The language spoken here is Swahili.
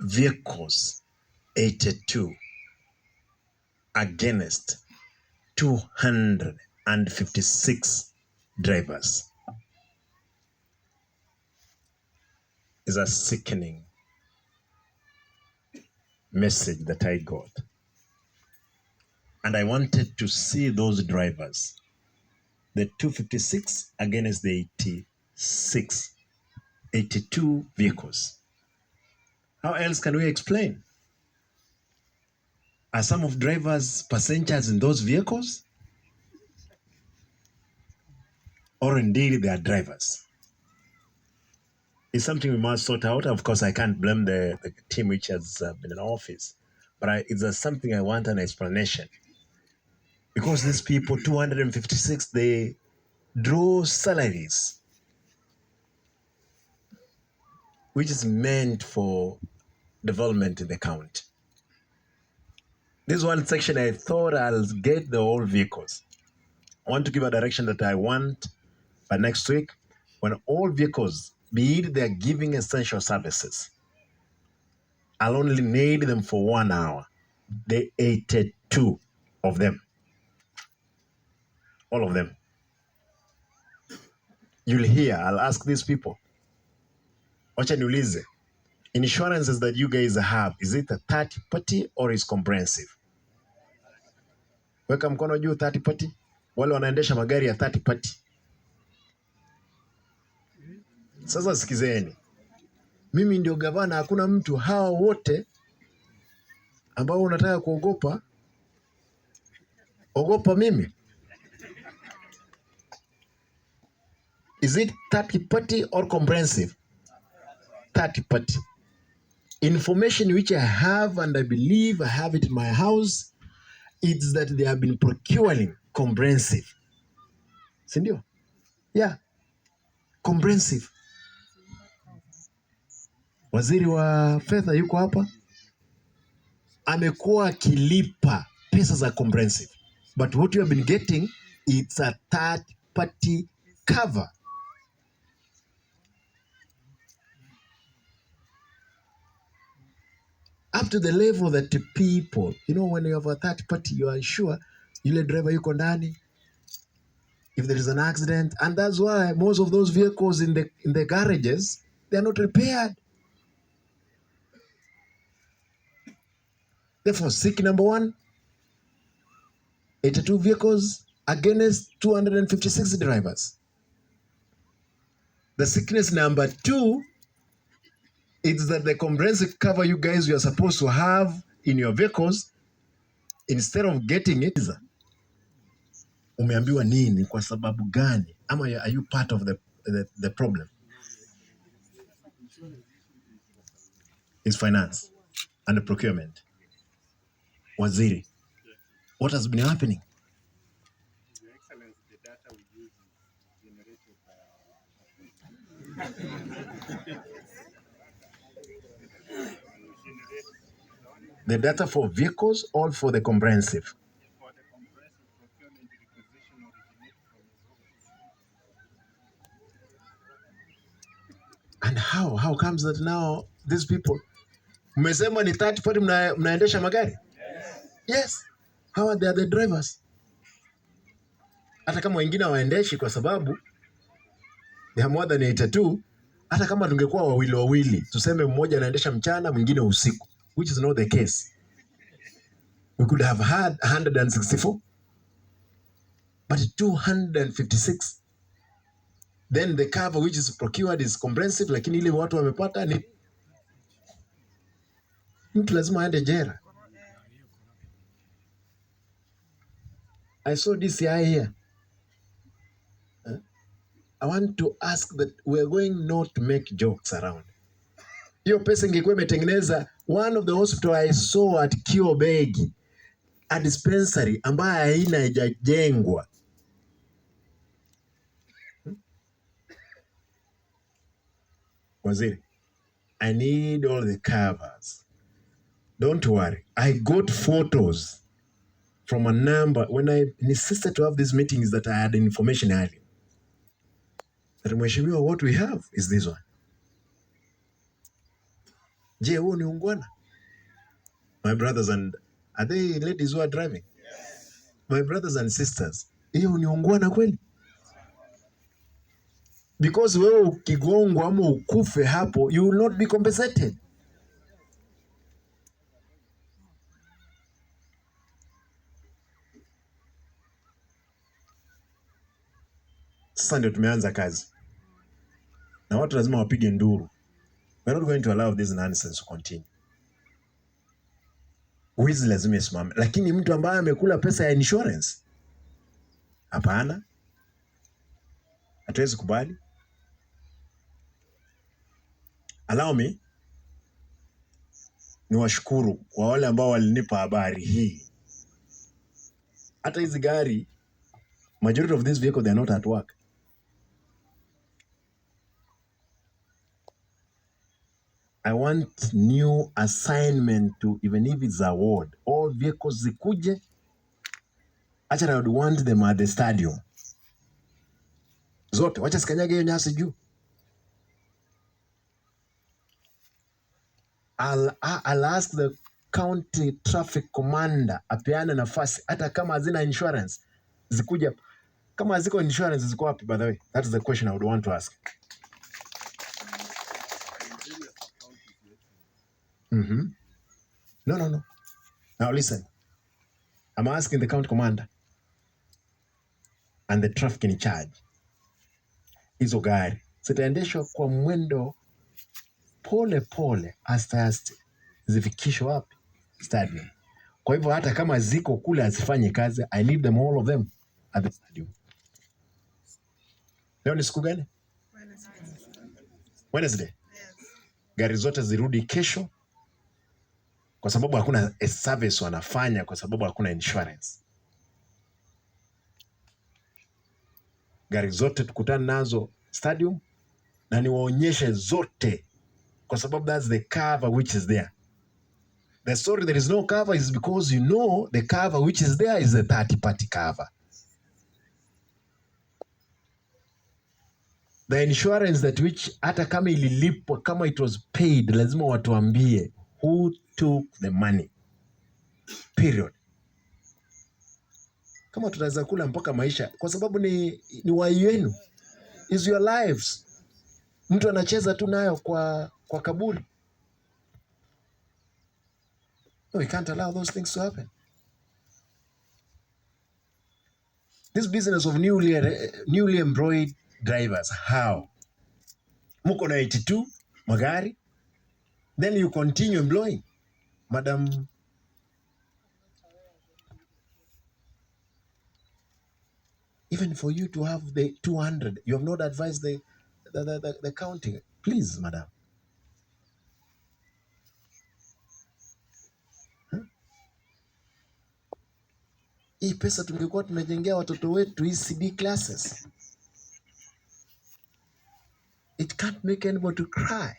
vehicles, 82 against 256 drivers. Is a sickening message that I got. And I wanted to see those drivers, the 256 against the 82 vehicles. How else can we explain? Are some of drivers passengers in those vehicles? Or indeed they are drivers? It's something we must sort out. Of course, I can't blame the team which has been in office, but it's something I want an explanation. Because these people, 256, they draw salaries, which is meant for development in the county. This one section, I thought I'll get the whole vehicles. I want to give a direction that I want by next week, when all vehicles, be it they're giving essential services, I'll only need them for 1 hour. The 82 of them. All of them. You'll hear, I'll ask these people. Wacha niulize, insurances that you guys have, is it a third party or is comprehensive? Weka mkono juu third party. Wale wanaendesha magari ya third party. Sasa sikizeni. Mimi ndio gavana, hakuna mtu, hawa wote ambao unataka kuogopa. Ogopa mimi. Is it third party or comprehensive? Third party. Information which I have, and I believe I have it in my house, it's that they have been procuring comprehensive. Sindio? Yeah. Comprehensive. Waziri wa fedha yuko hapa. Amekuwa akilipa pesa za comprehensive. But what you have been getting, it's a third party cover. Up to the level that the people, when you have a third party, you are sure yule driver yuko ndani. If there is an accident, and that's why most of those vehicles in the garages, they are not repaired. Therefore, sick number 1, 82 vehicles against 256 drivers. The sickness number 2 is that the comprehensive cover you guys are supposed to have in your vehicles, instead of getting it, umeambiwa nini, kwa sababu gani? Ama are you part of the problem? It's finance and the procurement. Waziri, what has been happening? Your Excellency, the data we use is generated by The data for vehicles or for the comprehensive? for the comprehensive procurement requisition originated from his office. And how comes that now these people, mmesema ni third party mnaendesha magari? Yes. How are they the drivers? Hata kama wengine waendeshi kwa sababu they have more than 82, hata kama tungekuwa wawili, tuseme mmoja anaendesha mchana, mwingine usiku, which is not the case. We could have had 164, but 256. Then the cover which is procured is comprehensive, lakini ile watu wamepata ni mtu lazima aende jera. I saw this here. I want to ask that we're going not to make jokes around. Hiyo pesa ingekuwa imetengeneza one of the hospital I saw at Kiobegi, a dispensary ambayo haina haijajengwa. Waziri, I need all the covers. Don't worry. I got photos from a number. When I insisted to have these meetings that I had information earlier. That Mheshimiwa, what we have is this one. Je, huo ni ungwana? My brothers and are they ladies who are driving? My brothers and sisters, hiyo ni ungwana kweli? Because wewe ukigongwa ama ukufe hapo, you will not be compensated. Sasa ndio tumeanza kazi na watu lazima wapige nduru. We are not going to allow this nonsense to continue. Wizi lazima isimame, lakini mtu ambaye amekula pesa ya insurance, hapana, hatuwezi kubali. Allow me ni washukuru kwa wale ambao walinipa habari hii. Hata hizi gari, majority of these vehicles, they are not at work. I want new assignment to, even if it's a ward, all vehicles zikuje. Actually, I would want them at the stadium. Zote, wacha sikanyage hiyo nyasi juu. I'll ask the county traffic commander apeane nafasi hata kama hazina insurance zikuja. Kama haziko insurance ziko wapi, by the way? That is the question I would want to ask. No. Now listen. I'm asking the county commander and the traffic in charge. Hizo gari zitaendeshwa kwa mwendo pole pole, aste zifikishwe wapi? Stadium. Kwa hivyo hata kama ziko kule azifanye kazi, I need them, all of them at the stadium. Leo ni siku gani? Wednesday. Gari zote zirudi kesho, kwa sababu hakuna service wanafanya, kwa sababu hakuna insurance. Gari zote tukutane nazo stadium na niwaonyeshe zote, kwa sababu that's the cover which is there. The story there is no cover is because you know the cover which is there is a third-party cover. The insurance that which hata kama ililipwa, kama it was paid, lazima watuambie who took the money. Period. Kama tutaweza kula mpaka maisha, kwa sababu ni wai wenu, is your lives. Mtu anacheza tu nayo kwa kaburi. No, we can't allow those things to happen. This business of newly employed drivers, how? Muko na 82 magari, then you continue employing. Madam, even for you to have the 200, you have not advised the counting. Please, madam. Hii pesa tungekuwa tunajengea watoto wetu ECD classes. It can't make anybody to cry.